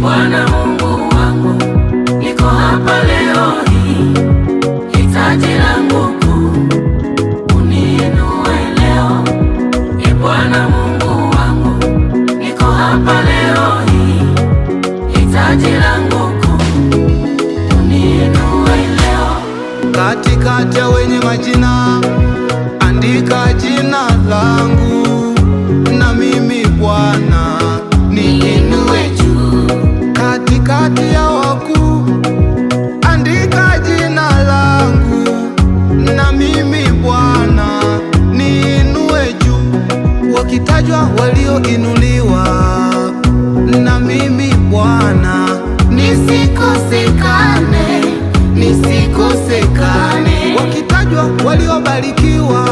Bwana Mungu wangu, niko hapa leo hii, hitaji langu kuu uniinue leo. Bwana Mungu wangu, niko hapa leo hii, hitaji langu kuu uniinue leo. Katikati ya wenye majina, andika jina langu, na mimi Bwana niinue juu. Katikati ya wakuu, andika jina langu, na mimi Bwana niinue juu. Wakitajwa walioinuliwa, na mimi Bwana nisikosekane, nisikosekane. Wakitajwa waliobarikiwa,